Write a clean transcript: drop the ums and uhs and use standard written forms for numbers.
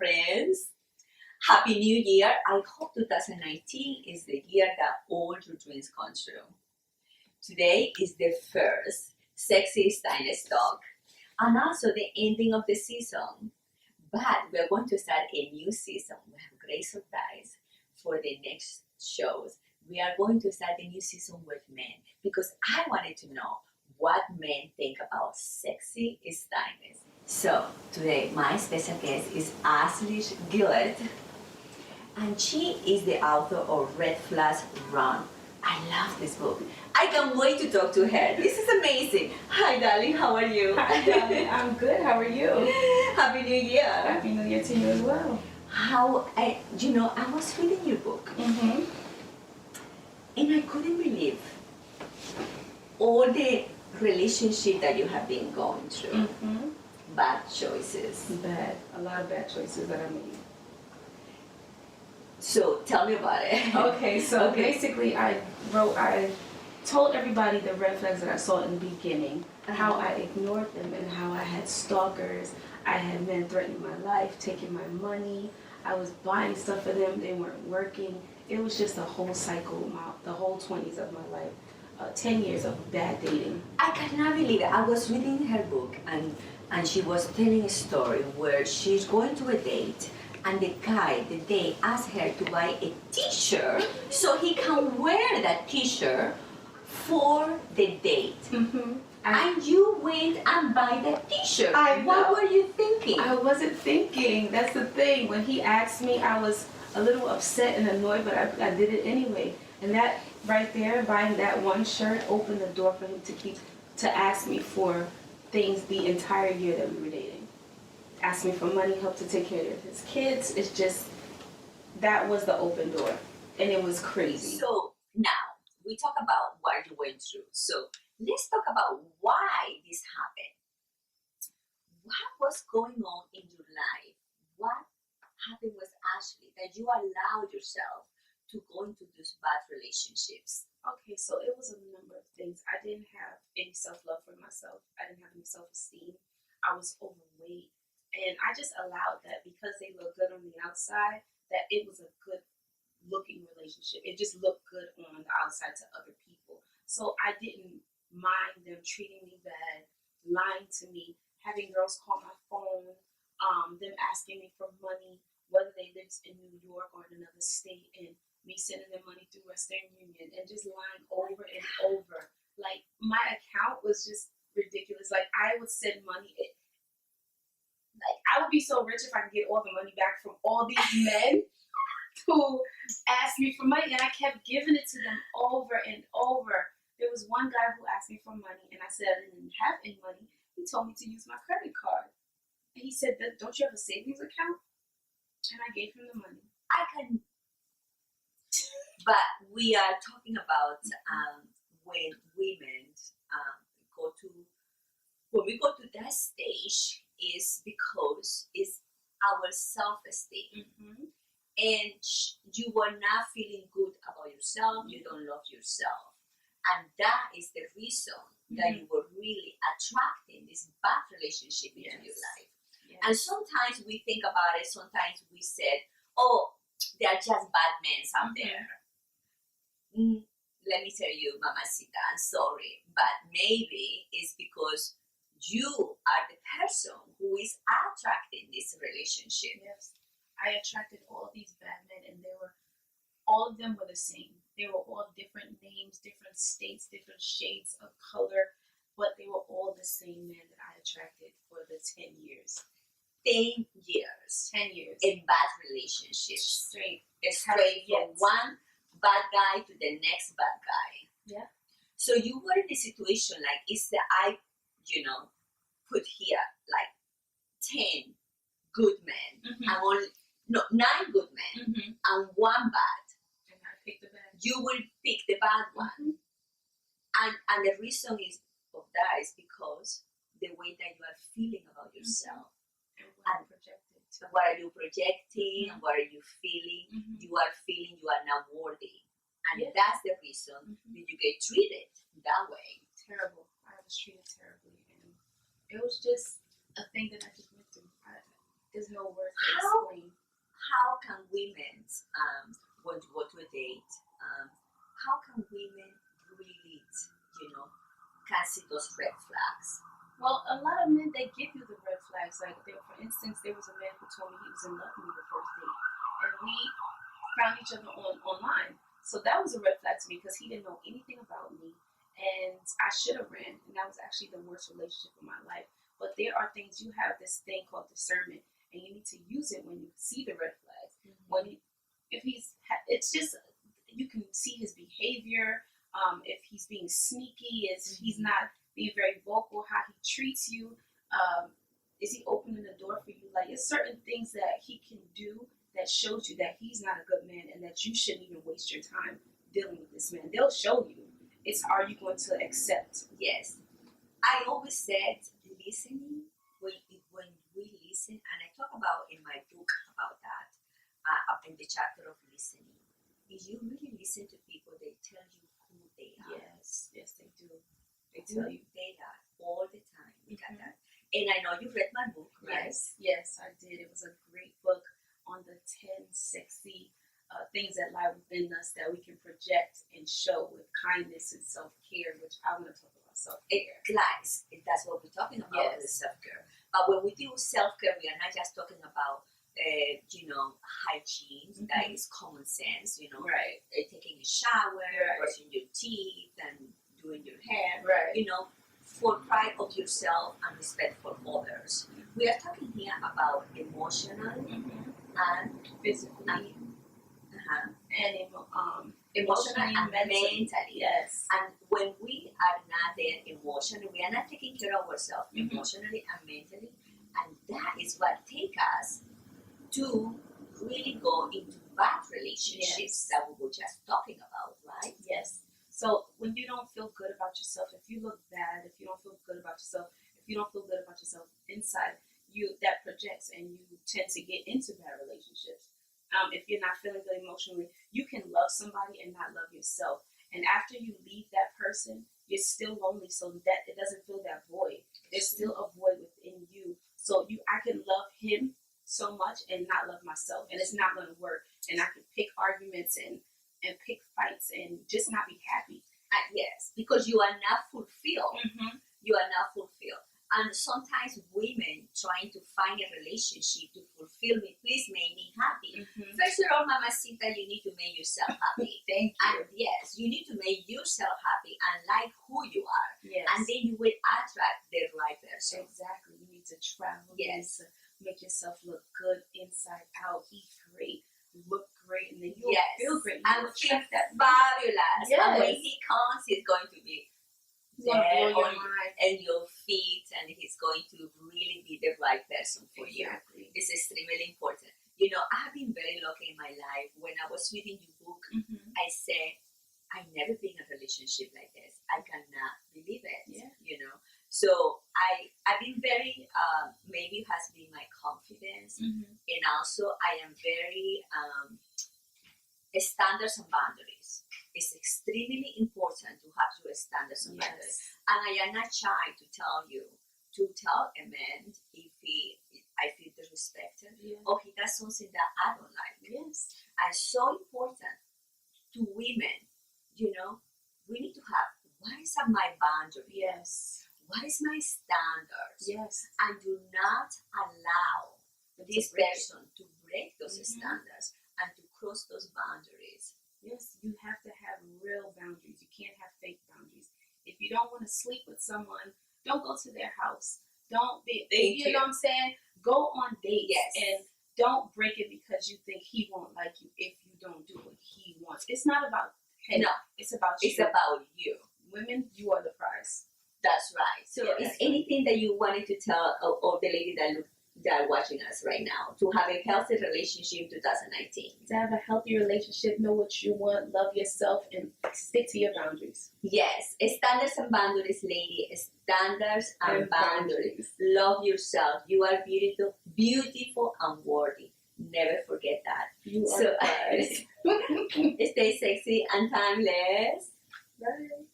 friends. Happy New Year. I hope 2019 is the year that all your dreams come true. Today is the first Sexy Stylist Talk and also the ending of the season. But we're going to start a new season. We have a great surprise for the next shows. We are going to start the new season with men because I wanted to know what men think about sexy stylists. So today my special guest is Ashley Gillett, and she is the author of Red Flags Run. I love this book. I can't wait to talk to her. This is amazing. Hi, darling. How are you? Hi, darling. I'm good. How are you? Happy New Year. Happy New Year to you as well. I was reading your book, Mm-hmm. and I couldn't believe all the relationship that you have been going through. Mm-hmm. Bad choices. A lot of bad choices that I made. So tell me about it. Okay, so basically I told everybody the red flags that I saw in the beginning, how I ignored them and how I had stalkers, I had men threatening my life, taking my money, I was buying stuff for them, they weren't working. It was just a whole cycle, the whole 20s of my life, 10 years of bad dating. I cannot believe it. I was reading her book and she was telling a story where she's going to a date and the guy the day asked her to buy a t-shirt so he can wear that t-shirt for the date. Mm-hmm. And you went and buy that t-shirt. What were you thinking? I wasn't thinking. That's the thing. When he asked me, I was a little upset and annoyed, but I did it anyway. And that right there, buying that one shirt, opened the door for him to ask me for things the entire year that we were dating. Asked me for money, help to take care of his kids. It's just, that was the open door. And it was crazy. So now, we talk about what you went through. So let's talk about why this happened. What was going on in your life? What happened with Ashley that you allowed yourself to go into these bad relationships? Okay, so it was a number of things. I didn't have any self-love for myself. I didn't have any self-esteem. I was overweight. And I just allowed that because they look good on the outside, that it was a good looking relationship. It just looked good on the outside to other people. So I didn't mind them treating me bad, lying to me, having girls call my phone, them asking me for money, whether they lived in New York or in another state, and me sending them money through Western Union, and just lying over and over. Like, my account was just ridiculous. Like, I would send money. I would be so rich if I could get all the money back from all these men who asked me for money, and I kept giving it to them over and over. There was one guy who asked me for money, and I said I didn't have any money. He told me to use my credit card. And he said, don't you have a savings account? And I gave him the money. But we are talking about when women when we go to that stage is because it's our self-esteem. Mm-hmm. And you were not feeling good about yourself, you don't love yourself. And that is the reason that you were really attracting this bad relationship into your life. Yes. And sometimes we think about it, sometimes we said, oh, they are just bad men out there. Let me tell you, Mamacita, I'm sorry, but maybe it's because you are the person who is attracting this relationship. Yes. I attracted all these bad men, and all of them were the same. They were all different names, different states, different shades of color, but they were all the same men that I attracted for the 10 years. 10 years. 10 years. In bad relationships. Straight from one bad guy to the next bad guy. Yeah. So you were in a situation like, put here like 10 good men and 9 good men and 1 bad. And I picked the bad. You will pick the bad one. And the reason of that is because the way that you are feeling about yourself. And what are you projecting? What are you feeling? You are feeling you are not worthy. And that's the reason that you get treated that way. Terrible. I was treated terribly. And it was just a thing that I just went through. There's no words to explain. how can women, when to go to a date, how can women really, can see those red flags? Well, a lot of men, they give you the red flags. Like, for instance, there was a man who told me he was in love with me the first date, and we found each other online. So that was a red flag to me because he didn't know anything about me, and I should have ran, and that was actually the worst relationship of my life. But there are things, you have this thing called discernment, and you need to use it when you see the red flags. When it's just, you can see his behavior. If he's being sneaky, he's not being very vocal, how he treats you, is he opening the door for you? Like, it's certain things that he can do that shows you that he's not a good man and that you shouldn't even waste your time dealing with this man. They'll show you. It's, are you going to accept? Yes. I always said listening, when we listen, and I talk about in my book about that, up in the chapter of listening, if you really listen to people, they tell you who they are. Yes, they do. They tell you they are all the time. We got that. And I know you read my book, right? Yes, I did. It was a great book on the 10 sexy things that lie within us that we can project and show with kindness and self-care, which I'm going to talk about self-care. Guys, that's what we're talking about, the self-care. But when we do self-care, we are not just talking about hygiene, that is common sense, taking a shower, brushing your teeth, and doing your hair, for pride of yourself and respect for others. We are talking here about emotional and physically, and emotionally and mentally. Yes. And when we are not there emotionally, we are not taking care of ourselves emotionally and mentally, and that is what takes us to really go into bad relationships that we were just talking about, right? Yes. So when you don't feel good about yourself, if you look bad, if you don't feel good about yourself, if you don't feel good about yourself inside, that projects and you tend to get into bad relationships. If you're not feeling good emotionally, you can love somebody and not love yourself. And after you leave that person, you're still lonely, so that it doesn't fill that void. There's still a void within you. So I can love him so much and not love myself, and it's not going to work. And I can pick arguments and pick fights and just not be happy. Yes, because you are not fulfilled. You are not fulfilled. And sometimes women trying to find a relationship to fulfill me, please make me happy. First of all, Mamacita, you need to make yourself happy. Thank you. And yes, you need to make yourself happy and like who you are. Yes. And then you will attract the right person. Exactly. You need to travel. Yes. You need to make yourself look good inside out, eat great, look great, and then you feel great. And feel fabulous. Yes. And when he comes, he's going to be there and your feet, and he's going to really be the right person for you. This is extremely important. I have been very lucky in my life. When I was reading your book, I said, I've never been in a relationship like this. I cannot believe it. So I've been very, maybe it has been my confidence, and also I am very standards and boundaries. It's extremely important to have your standards and boundaries. And I am not shy to tell a man if I feel disrespected or he does something that I don't like. Yes. And so important to women, we need to have, what is my boundary? Yes. What is my standards? Yes. And do not allow this person to break those standards and to cross those boundaries. Yes, you have to have real boundaries. You can't have fake boundaries. If you don't want to sleep with someone, don't go to their house. Don't be, you know what I'm saying? Go on dates and don't break it because you think he won't like you if you don't do what he wants. It's not about him. No, it's about you. It's about you. Women, you are the prize. That's right. So is anything that you wanted to tell of the lady that are watching us right now to have a healthy relationship in 2019? To have a healthy relationship, know what you want, love yourself, and stick to your boundaries. Yes, standards and boundaries, lady. Standards and boundaries. Love yourself. You are beautiful and worthy. Never forget that. You are the prize. Stay sexy and timeless. Bye.